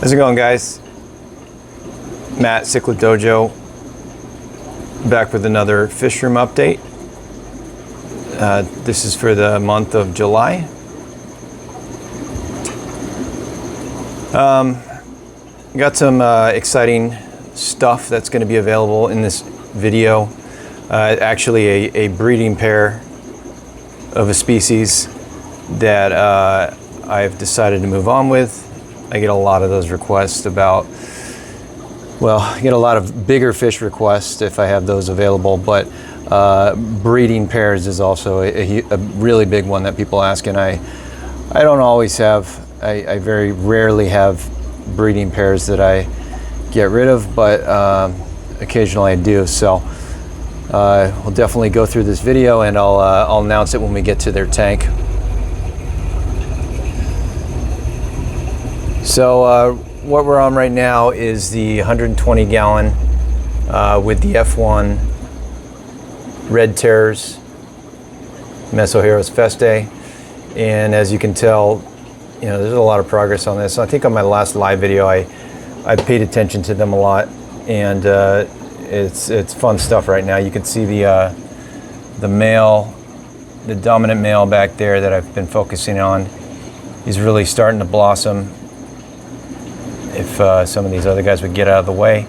How's it going, guys? Matt, Cichlid Dojo, back with another Fishroom update. This is for the month of July. Got some exciting stuff that's going to be available in this video. Actually a breeding pair of a species that I've decided to move on with. I get a lot of those requests about, well, I get a lot of bigger fish requests if I have those available, but breeding pairs is also a really big one that people ask, and I don't always have, I very rarely have breeding pairs that I get rid of, but occasionally I do. So we'll definitely go through this video, and I'll announce it when we get to their tank. So what we're on right now is the 120 gallon with the F1 red terrors, Mesoheros Festae, and as you can tell, you know, there's a lot of progress on this. I think on my last live video I paid attention to them a lot, and it's fun stuff right now. You can see the male, the dominant male back there that I've been focusing on. He's really starting to blossom. If some of these other guys would get out of the way.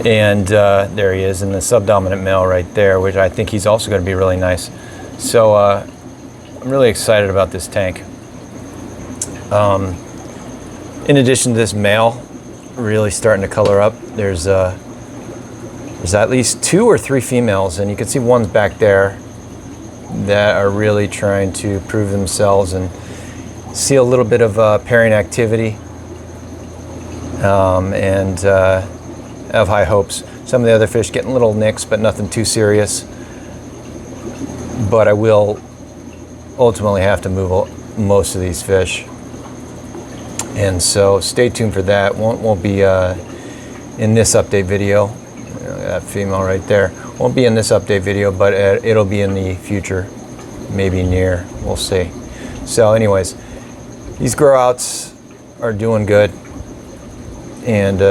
And there he is in the subdominant male right there, which I think he's also going to be really nice. So I'm really excited about this tank. In addition to this male really starting to color up, there's at least 2 or 3 females, and you can see one's back there that are really trying to prove themselves and see a little bit of pairing activity, and have high hopes. Some of the other fish getting little nicks, but nothing too serious. But I will ultimately have to move most of these fish, and so stay tuned for that. Won't be in this update video. That female right there won't be in this update video, but it'll be in the future, maybe near. We'll see. So, anyways, these grow outs are doing good, and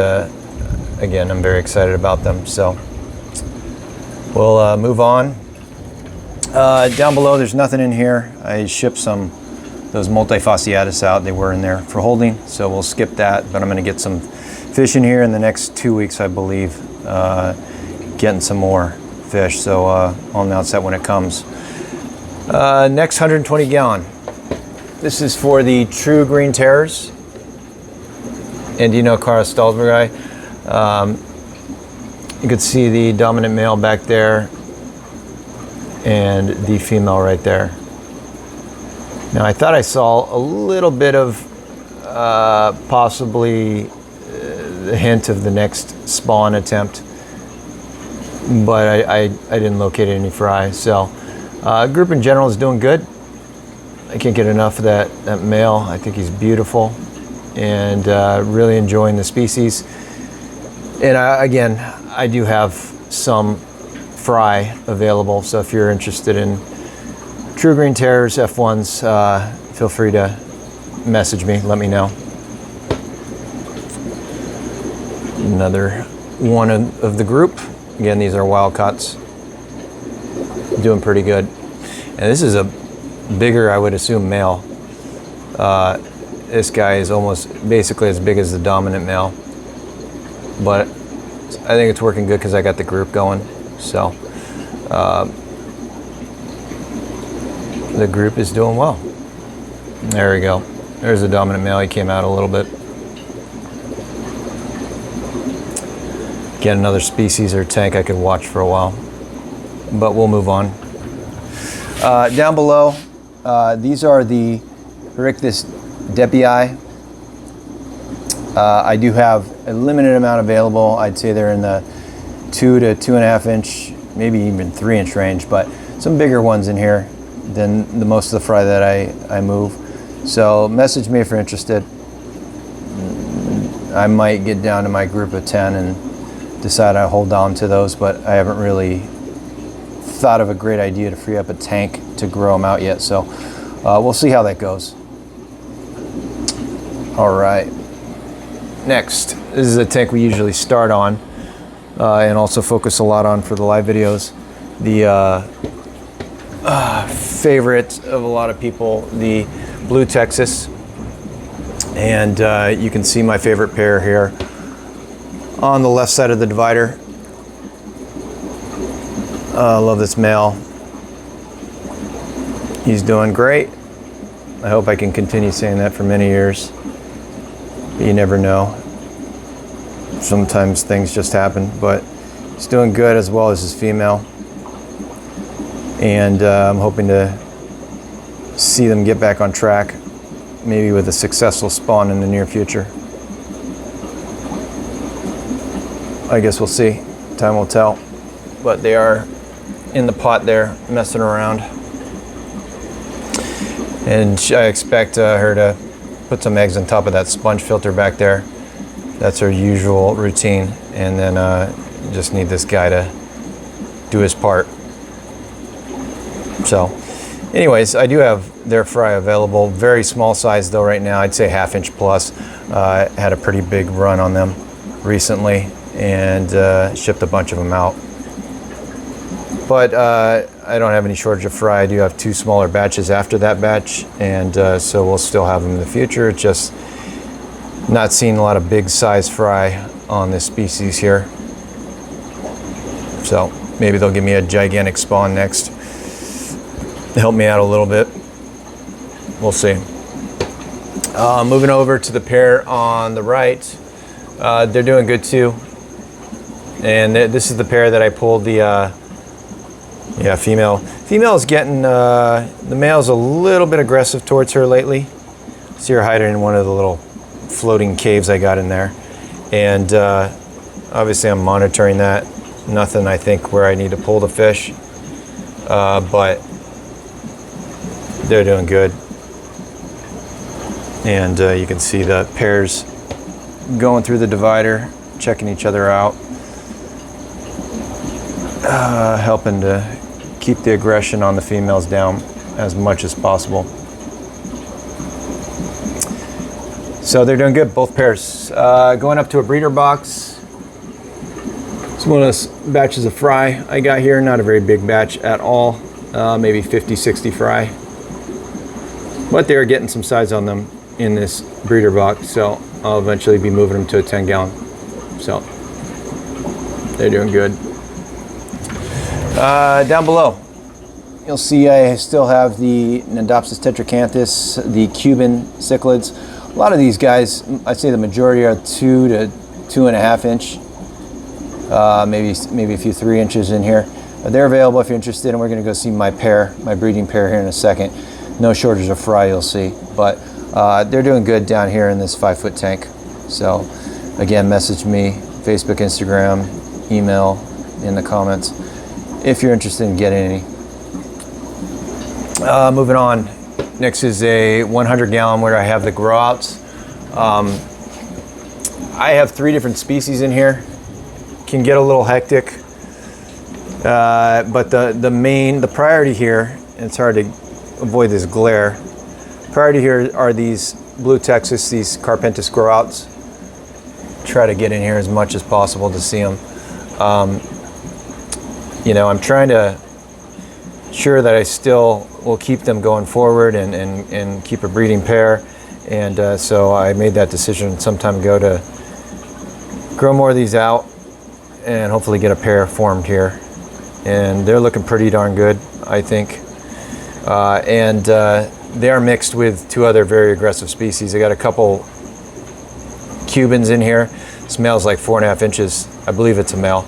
again, I'm very excited about them. So we'll move on. Down below, there's nothing in here. I shipped those multifasciatus out. They were in there for holding, so we'll skip that. But I'm going to get some fish in here in the next 2 weeks, I believe, getting some more fish. So I'll announce that when it comes. Next 120 gallon. This is for the true green terrors. And you know Cara Stalsbergi. You can see the dominant male back there and the female right there. Now I thought I saw a little bit of possibly the hint of the next spawn attempt, but I didn't locate any fry. So group in general is doing good. I can't get enough of that male. I think he's beautiful, and really enjoying the species. And again, I do have some fry available, so if you're interested in true green terrors, F1s, feel free to message me, let me know. Another one of the group. Again, these are wild cuts. Doing pretty good. And this is a bigger, I would assume, male. This guy is almost basically as big as the dominant male, but I think it's working good because I got the group going. So the group is doing well. There we go. There's the dominant male. He came out a little bit. Again, another species or tank I could watch for a while, but we'll move on. Down below, these are the Fredericksthalii depii. I do have a limited amount available. I'd say they're in the 2 to 2.5 inch, maybe even 3 inch range, but some bigger ones in here than the most of the fry that I move. So message me if you're interested. I might get down to my group of 10 and decide I hold on to those, but I haven't really thought of a great idea to free up a tank to grow them out yet. So we'll see how that goes. All right. Next, this is a tank we usually start on and also focus a lot on for the live videos. The favorite of a lot of people, the Blue Texas. And you can see my favorite pair here on the left side of the divider. I love this male. He's doing great. I hope I can continue saying that for many years. But you never know. Sometimes things just happen, but he's doing good as well as his female. And I'm hoping to see them get back on track, maybe with a successful spawn in the near future. I guess we'll see. Time will tell. But they are in the pot there, messing around. And I expect her to put some eggs on top of that sponge filter back there. That's her usual routine. And then just need this guy to do his part. So anyways, I do have their fry available. Very small size though right now. I'd say 1/2 inch plus. Had a pretty big run on them recently and shipped a bunch of them out. But I don't have any shortage of fry. I do have 2 smaller batches after that batch, and so we'll still have them in the future. Just not seeing a lot of big size fry on this species here. So maybe they'll give me a gigantic spawn next. Help me out a little bit. We'll see. Moving over to the pair on the right. They're doing good too. And this is the pair that I pulled the female. Female's getting, the male's a little bit aggressive towards her lately. See her hiding in one of the little floating caves I got in there. And obviously I'm monitoring that. Nothing, I think, where I need to pull the fish. But they're doing good. And you can see the pairs going through the divider, checking each other out. Helping to keep the aggression on the females down as much as possible. So they're doing good, both pairs. Going up to a breeder box. It's one of those batches of fry I got here. Not a very big batch at all. Maybe 50, 60 fry. But they're getting some size on them in this breeder box. So I'll eventually be moving them to a 10 gallon. So they're doing good. Down below, you'll see I still have the Nodopsis tetracanthus, the Cuban cichlids. A lot of these guys, I'd say the majority are 2 to 2.5 inch, maybe a few 3 inches in here. They're available if you're interested, and we're going to go see my pair, my breeding pair here in a second. No shortage of fry, you'll see, but they're doing good down here in this 5-foot tank. So again, message me, Facebook, Instagram, email in the comments if you're interested in getting any. Moving on, next is a 100 gallon where I have the grow outs. I have 3 different species in here. Can get a little hectic, but the priority here, and it's hard to avoid this glare. Priority here are these Blue Texas, these Carpentis grow outs. Try to get in here as much as possible to see them. You know, I'm trying to sure that I still will keep them going forward and keep a breeding pair. And so I made that decision some time ago to grow more of these out and hopefully get a pair formed here. And they're looking pretty darn good, I think. They are mixed with 2 other very aggressive species. I got a couple Cubans in here. This male's like 4.5 inches. I believe it's a male.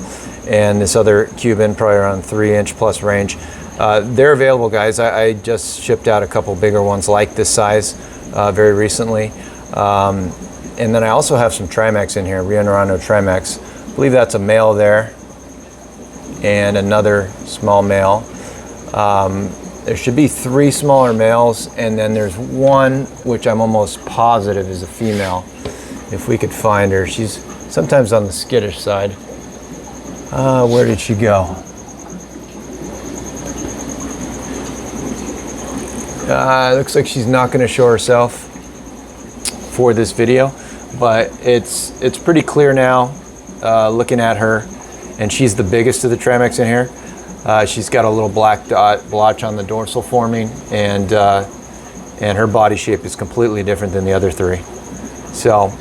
And this other Cuban, probably around 3 inch plus range. They're available, guys. I just shipped out a couple bigger ones like this size very recently. And then I also have some trimex in here, Rio Nerano trimex. I believe that's a male there and another small male. There should be 3 smaller males, and then there's one which I'm almost positive is a female. If we could find her. She's sometimes on the skittish side. Where did she go? Looks like she's not going to show herself for this video, but it's pretty clear now looking at her, and she's the biggest of the trimex in here. She's got a little black dot blotch on the dorsal forming, and her body shape is completely different than the other three. So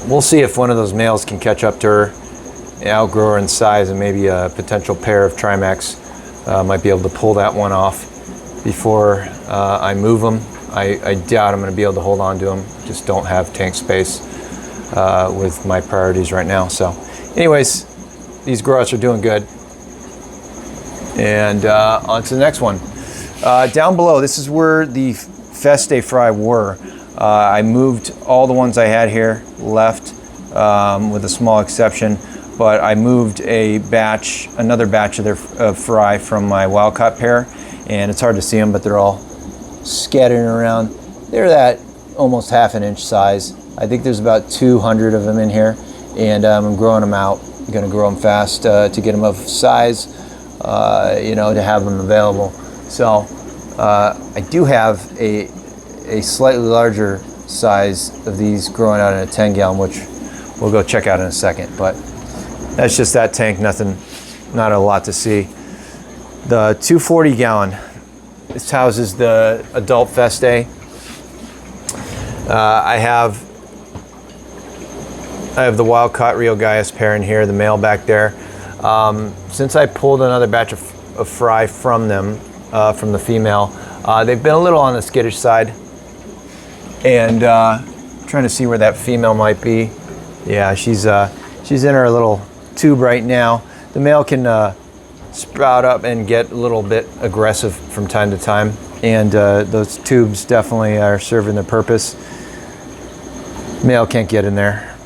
we'll see if one of those males can catch up to her, outgrow her in size, and maybe a potential pair of trimex might be able to pull that one off before I move them. I doubt I'm going to be able to hold on to them. Just don't have tank space with my priorities right now. So anyways, these growouts are doing good. And on to the next one. Down below, this is where the Festae fry were. I moved all the ones I had here, left with a small exception, but I moved another batch of their fry from my wild-caught pair, and it's hard to see them, but they're all scattering around. They're that almost half an inch size. I think there's about 200 of them in here, and I'm growing them out. I'm gonna grow them fast to get them of size, you know, to have them available. So I do have a slightly larger size of these growing out in a 10 gallon, which we'll go check out in a second, but that's just that tank, not a lot to see. The 240 gallon, this houses the adult Festae. I have the wild-caught Rio Gaius pair in here, the male back there. Since I pulled another batch of fry from them, from the female, they've been a little on the skittish side, and trying to see where that female might be. Yeah, she's in her little tube right now. The male can sprout up and get a little bit aggressive from time to time, and those tubes definitely are serving the purpose. Male can't get in there.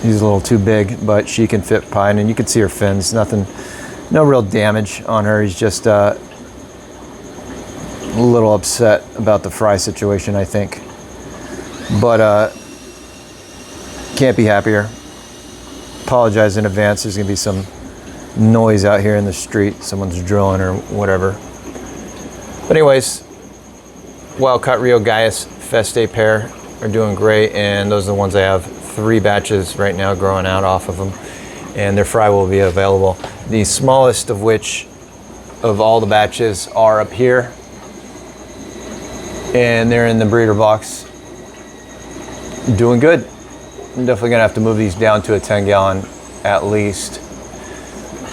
He's a little too big, but she can fit fine, and you can see her fins. No real damage on her. He's just a little upset about the fry situation, I think. But can't be happier. Apologize in advance. There's gonna be some noise out here in the street. Someone's drilling or whatever. But anyways, wild-caught Rio Gaius Festae pair are doing great, and those are the ones I have 3 batches right now growing out off of them, and their fry will be available. The smallest of which of all the batches are up here, and they're in the breeder box doing good. I'm definitely gonna have to move these down to a 10 gallon at least.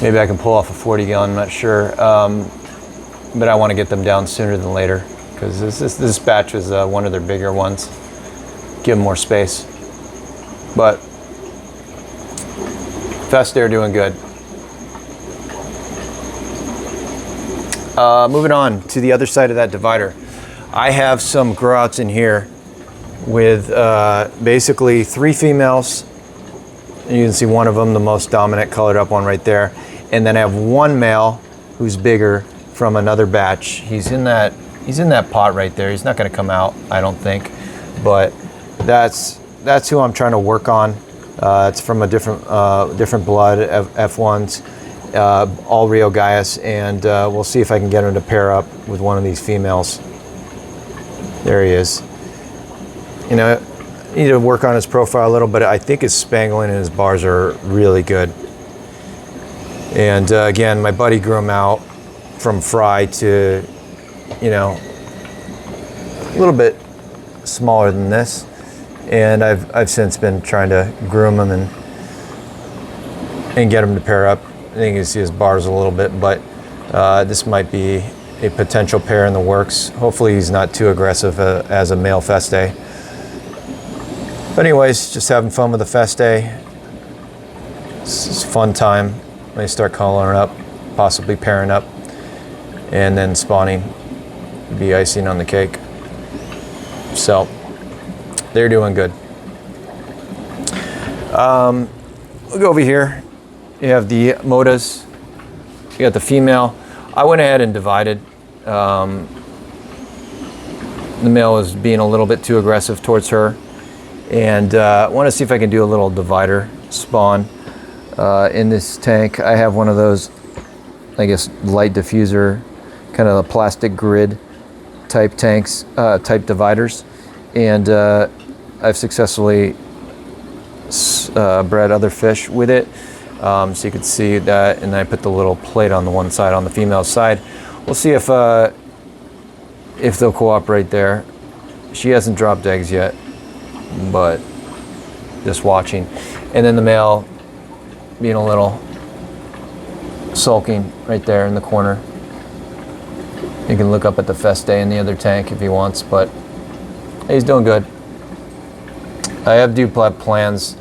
Maybe I can pull off a 40 gallon, I'm not sure, but I want to get them down sooner than later, because this batch is one of their bigger ones. Give them more space. But Festae are doing good. Moving on to the other side of that divider. I have some growouts in here with basically 3 females. You can see one of them, the most dominant colored up one right there. And then I have 1 male who's bigger from another batch. He's in that pot right there. He's not gonna come out, I don't think. But that's who I'm trying to work on. It's from a different blood, F1s, all Rio Gaius, and we'll see if I can get him to pair up with one of these females. There he is. You know, I need to work on his profile a little, but I think his spangling and his bars are really good. And again, my buddy grew him out from fry to, you know, a little bit smaller than this. And I've since been trying to groom him and get him to pair up. I think you can see his bars a little bit, but this might be a potential pair in the works. Hopefully he's not too aggressive as a male Festae. But anyways, just having fun with the Festae. It's a fun time. When they start coloring up, possibly pairing up, and then spawning would be icing on the cake. So they're doing good. We'll go over here. You have the Modas. You got the female. I went ahead and divided. The male was being a little bit too aggressive towards her, and I want to see if I can do a little divider spawn in this tank. I have one of those, I guess, light diffuser, kind of a plastic grid type tanks, type dividers, and I've successfully bred other fish with it. So you can see that, and I put the little plate on the one side, on the female side. We'll see if they'll cooperate there. She hasn't dropped eggs yet, but just watching. And then the male being a little sulking right there in the corner. You can look up at the Festae in the other tank if he wants, but he's doing good. I have plans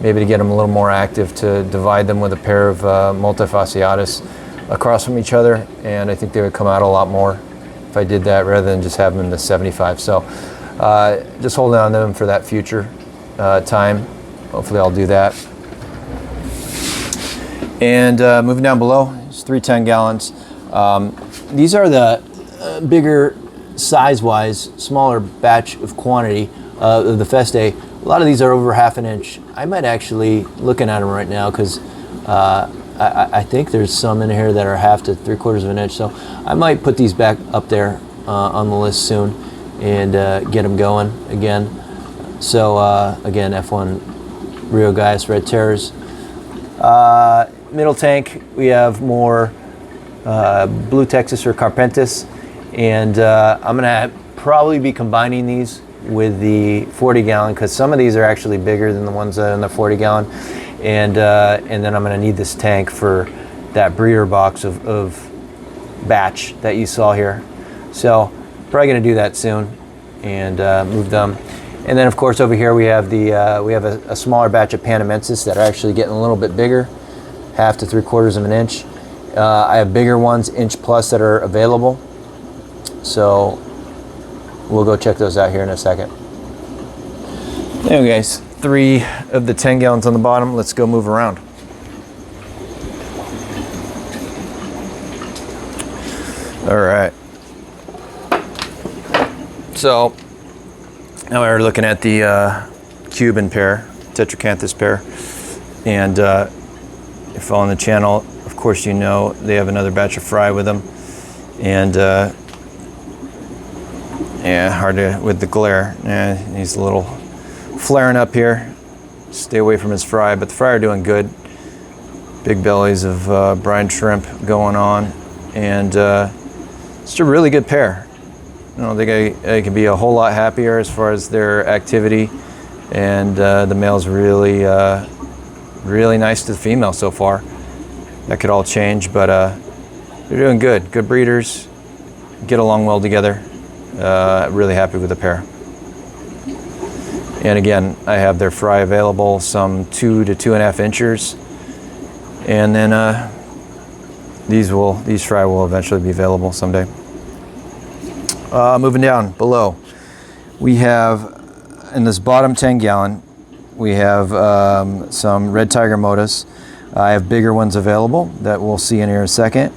maybe to get them a little more active, to divide them with a pair of multifasciatus across from each other, and I think they would come out a lot more if I did that rather than just have them in the 75. So just holding on to them for that future time. Hopefully I'll do that. And moving down below, it's 3 10-gallons. These are the bigger size-wise, smaller batch of quantity of the Festae. A lot of these are over 1/2 inch. I might actually, looking at them right now, because I think there's some in here that are 1/2 to 3/4 inch. So I might put these back up there on the list soon and get them going again. So again, F1 Rio Gaius Red Terrors. Middle tank, we have more Blue Texas or Carpentis, and I'm gonna probably be combining these with the 40-gallon, because some of these are actually bigger than the ones that are in the 40-gallon, and then I'm gonna need this tank for that breeder box of batch that you saw here. So probably gonna do that soon and move them. And then of course over here we have a smaller batch of Panamensis that are actually getting a little bit bigger, 1/2 to 3/4 inch. I have bigger ones, inch plus, that are available. So we'll go check those out here in a second. There you guys, 3 of the 10 gallons on the bottom. Let's go move around. All right. So now we're looking at the Cuban pair, Tetracanthus pair. And if you're following the channel, of course you know they have another batch of fry with them. And yeah, hard to, with the glare. He's a little flaring up here. Stay away from his fry, but the fry are doing good. Big bellies of brine shrimp going on, and it's a really good pair. I don't think I can be a whole lot happier as far as their activity, and the male's really, really nice to the female so far. That could all change, but they're doing good. Good breeders, get along well together. Really happy with the pair. And again, I have their fry available, some 2 to 2.5 inchers, and then these fry will eventually be available someday. Moving down below, we have in this bottom 10 gallon, we have some red tiger Modas. I have bigger ones available that we'll see in here in a second.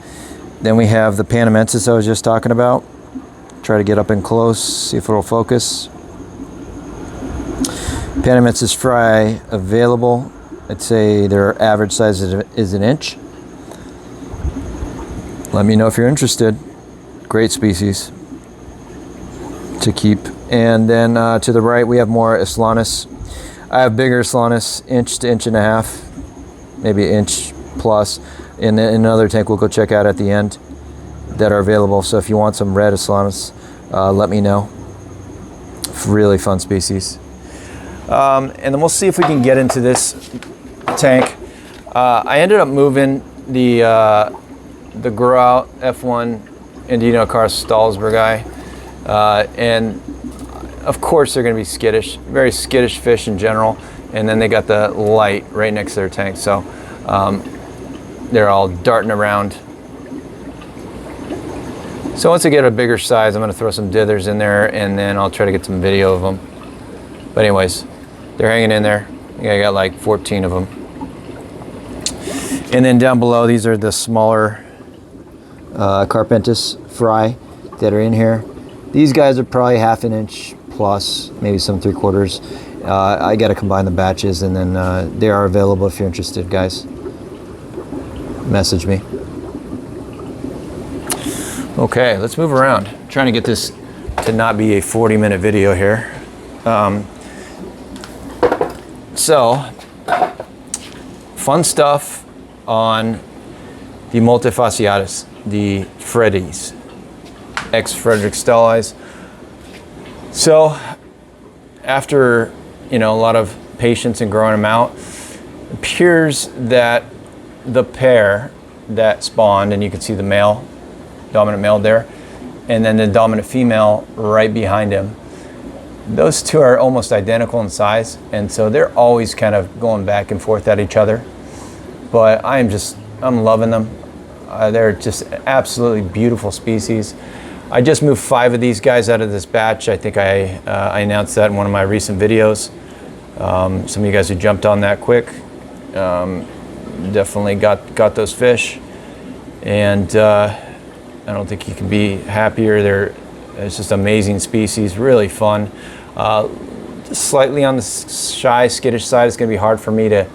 Then we have the Panamensis I was just talking about. Try to get up in close, see if it'll focus. Panamensis fry available. I'd say their average size is 1 inch. Let me know if you're interested. Great species to keep. And then to the right we have more Islanus. I have bigger Islanus, 1 to 1.5 inches, maybe 1 inch plus. And then another tank we'll go check out at the end that are available. So if you want some red Islanus, let me know. Really fun species. And then we'll see if we can get into this tank. I ended up moving the grow out F1 Andino Car Stalsbergi, and of course they're going to be skittish, very skittish fish in general. And then they got the light right next to their tank, so they're all darting around. So once I get a bigger size, I'm going to throw some dithers in there, and then I'll try to get some video of them. But anyways, they're hanging in there. I think I got like 14 of them. And then down below, these are the smaller Carpentis fry that are in here. These guys are probably 1/2 inch plus, maybe some 3/4. I got to combine the batches, and then they are available if you're interested, guys. Message me. Okay, let's move around. I'm trying to get this to not be a 40-minute video here. So, fun stuff on the multifasciatus, the Freddies, ex-Fredericksthalii. So, after, you know, a lot of patience in growing them out, it appears that the pair that spawned, and you can see the male, dominant male there, and then the dominant female right behind him, those two are almost identical in size, and so they're always kind of going back and forth at each other. But I'm loving them. They're just absolutely beautiful species. I just moved 5 of these guys out of this batch. I think I announced that in one of my recent videos. Some of you guys who jumped on that quick definitely got those fish, and I don't think you can be happier. It's just amazing species, really fun. Just slightly on the shy, skittish side. It's going to be hard for me to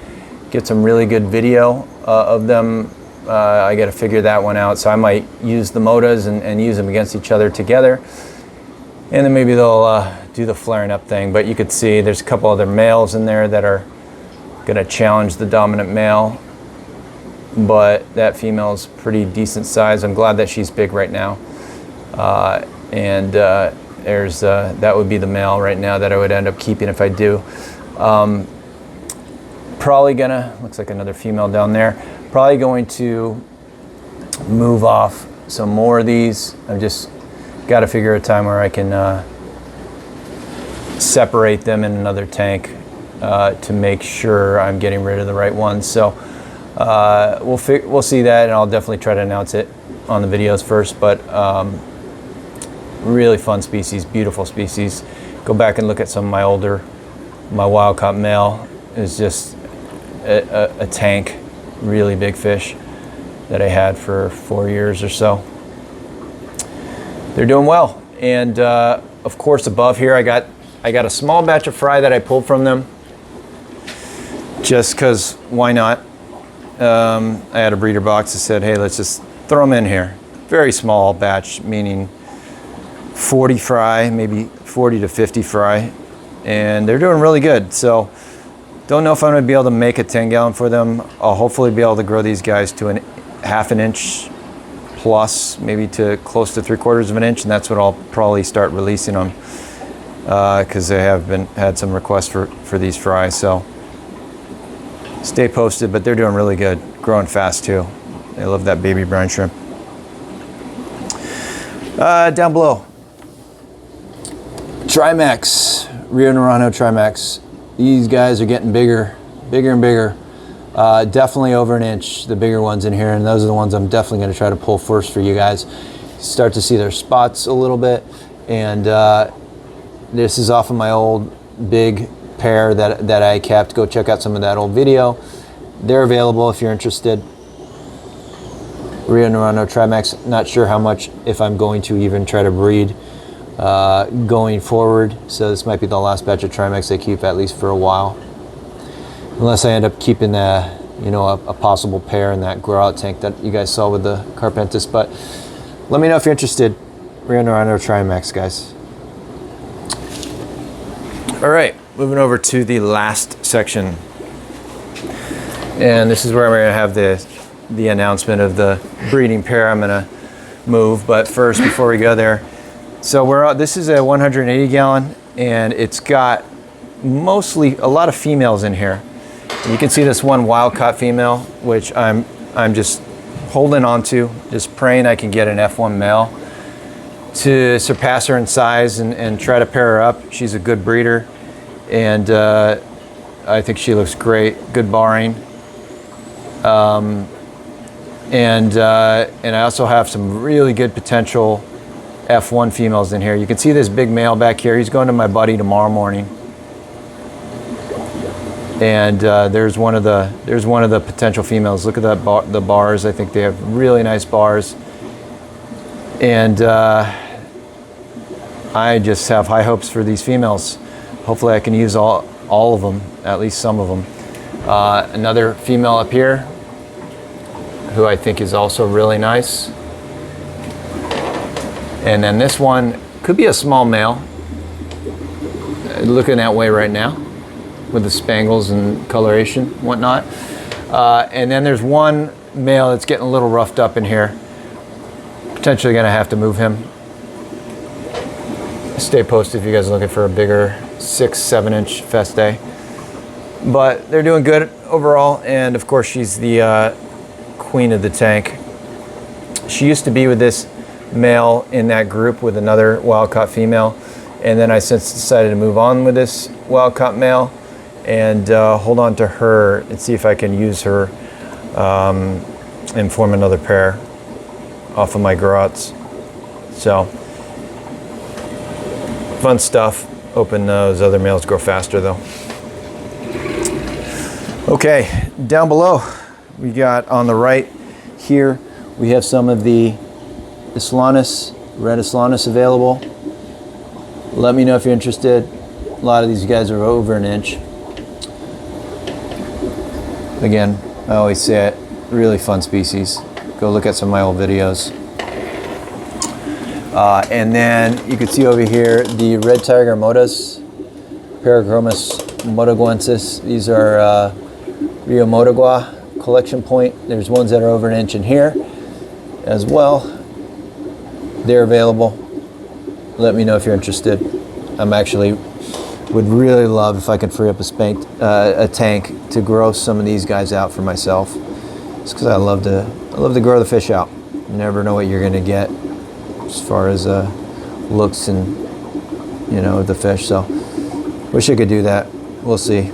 get some really good video of them. I got to figure that one out. So I might use the Modas and use them against each other together. And then maybe they'll do the flaring up thing. But you could see there's a couple other males in there that are going to challenge the dominant male. But that female's pretty decent size. I'm glad that she's big right now. There's that would be the male right now that I would end up keeping if I do. Probably gonna, looks like another female down there. Probably going to move off some more of these. I've just got to figure a time where I can separate them in another tank to make sure I'm getting rid of the right ones. So we'll see that, and I'll definitely try to announce it on the videos first. But really fun species, beautiful species. Go back and look at some of my wild caught male is just a tank, really big fish that I had for 4 years or so. They're doing well. And of course above here I got a small batch of fry that I pulled from them just because why not. I had a breeder box that said, hey, let's just throw them in here. Very small batch, meaning 40 fry, maybe 40 to 50 fry, and they're doing really good. So don't know if I'm going to be able to make a 10-gallon for them. I'll hopefully be able to grow these guys to half an inch plus, maybe to close to 3/4 of an inch, and that's what I'll probably start releasing them because they have had some requests for these fries. So stay posted, but they're doing really good, growing fast too. They love that baby brine shrimp. Down below, trimex, Rio Naranjo trimex. These guys are getting bigger and bigger. Definitely over an inch, the bigger ones in here, and those are the ones I'm definitely going to try to pull first for you guys. Start to see their spots a little bit, and this is off of my old big pair that I kept. Go check out some of that old video. They're available if you're interested. Rio Naranjo trimex. Not sure how much, if I'm going to even try to breed going forward, so this might be the last batch of trimex I keep at least for a while, unless I end up keeping a possible pair in that grow out tank that you guys saw with the Carpentis. But let me know if you're interested. Rio Naranjo trimex, guys. All right, moving over to the last section, and this is where we're going to have the announcement of the breeding pair I'm going to move. But first, before we go there, so this is a 180 gallon, and it's got mostly a lot of females in here. You can see this one wild caught female, which I'm just holding on to, just praying I can get an F1 male to surpass her in size and try to pair her up. She's a good breeder, and I think she looks great, good barring. And I also have some really good potential F1 females in here. You can see this big male back here. He's going to my buddy tomorrow morning. And there's one of the potential females. Look at that the bars. I think they have really nice bars. And I just have high hopes for these females. Hopefully I can use all of them, at least some of them. Another female up here, who I think is also really nice. And then this one could be a small male. looking that way right now with the spangles and coloration, whatnot. And then there's one male that's getting a little roughed up in here. Potentially gonna have to move him. Stay posted if you guys are looking for a bigger 6-7 inch Festae. But they're doing good overall, and of course she's the queen of the tank. She used to be with this male in that group with another wild-caught female, and then I since decided to move on with this wild-caught male and hold on to her and see if I can use her and form another pair off of my grots. So, fun stuff. Hoping those other males grow faster though. Okay, down below, we got on the right here, we have some of the Islanus, red Islanus available. Let me know if you're interested. A lot of these guys are over an inch. Again, I always say it, really fun species. Go look at some of my old videos. And then you can see over here the red tiger Modas, Parachromis modaguensis. These are Rio Modagua collection point. There's ones that are over an inch in here as well. They're available. Let me know if you're interested. I'm actually would really love if I could free up a tank to grow some of these guys out for myself. It's because I love to grow the fish out. You never know what you're gonna get as far as looks and the fish. So wish I could do that. We'll see.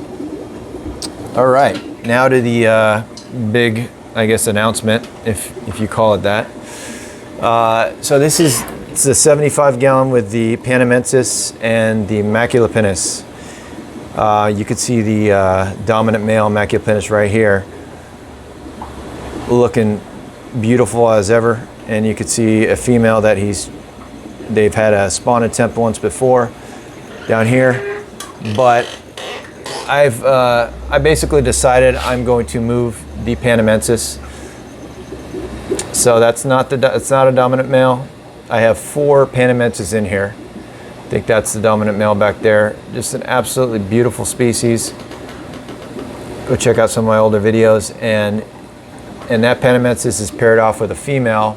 All right, now to the big, I guess, announcement, if you call it that. So it's a 75 gallon with the Panamensis and the Maculopinus. You can see the dominant male Maculopinus right here, looking beautiful as ever. And you can see a female that they've had a spawn attempt once before down here, but I basically decided I'm going to move the Panamensis. So it's not a dominant male. I have 4 Panamensis in here. I think that's the dominant male back there. Just an absolutely beautiful species. Go check out some of my older videos, and that Panamensis is paired off with a female.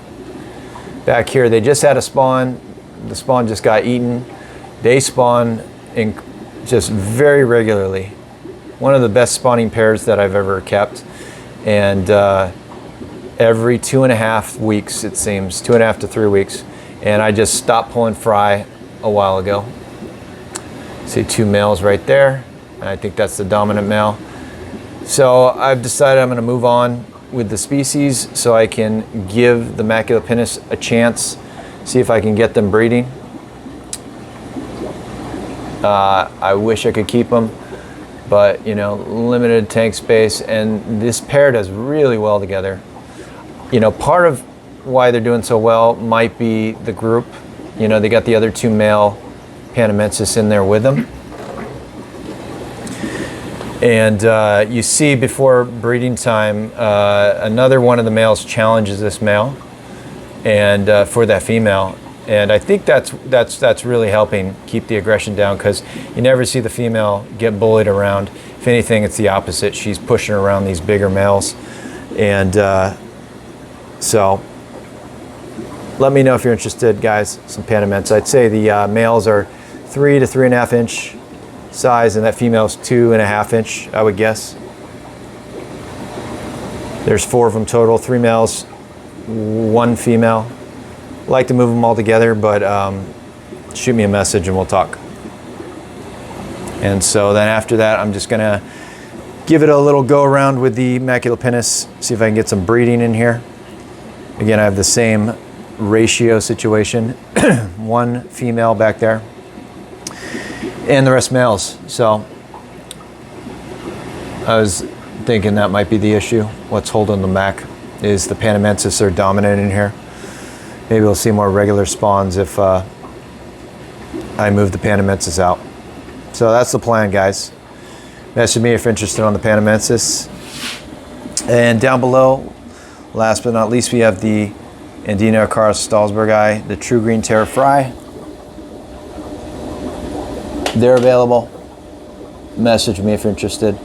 Back here, they just had a spawn. The spawn just got eaten. They spawn in just very regularly. One of the best spawning pairs that I've ever kept. And every 2.5 weeks, it seems, 2.5 to 3 weeks. And I just stopped pulling fry a while ago. See 2 males right there. And I think that's the dominant male. So I've decided I'm gonna move on with the species so I can give the Maculopinus a chance, see if I can get them breeding. I wish I could keep them, but limited tank space, and this pair does really well together. Part of why they're doing so well might be the group. They got the other 2 male Panamensis in there with them. And you see before breeding time, another one of the males challenges this male, and for that female. And I think that's really helping keep the aggression down, because you never see the female get bullied around. If anything, it's the opposite. She's pushing around these bigger males. And so let me know if you're interested, guys, some Panaments. I'd say the males are 3 to 3.5 inch size, and that female's 2.5 inch, I would guess. There's 4 of them total, 3 males, 1 female. Like to move them all together, but shoot me a message and we'll talk. And so then after that, I'm just gonna give it a little go around with the Maculopinus, see if I can get some breeding in here. Again, I have the same ratio situation, 1 female back there, and the rest males. So I was thinking that might be the issue. What's holding them back is the Panamensis are dominant in here. Maybe we'll see more regular spawns if I move the Panamensis out. So that's the plan, guys. Message me if you're interested on the Panamensis. And down below, last but not least, we have the Andina Acara Stalsbergi, the True Green Terra Fry. they're available. Message me if you're interested.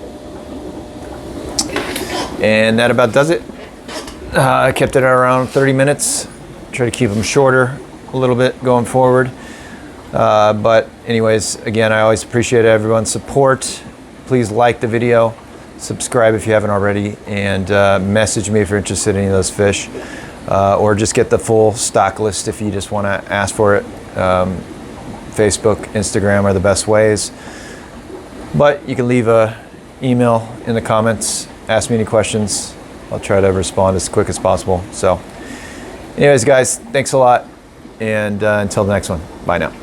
And that about does it. I kept it around 30 minutes. Try to keep them shorter a little bit going forward. But anyways, again, I always appreciate everyone's support. Please like the video, subscribe if you haven't already, and message me if you're interested in any of those fish. Or just get the full stock list if you just want to ask for it. Facebook, Instagram are the best ways. But you can leave an email in the comments, ask me any questions. I'll try to respond as quick as possible. So anyways, guys, thanks a lot. And until the next one, bye now.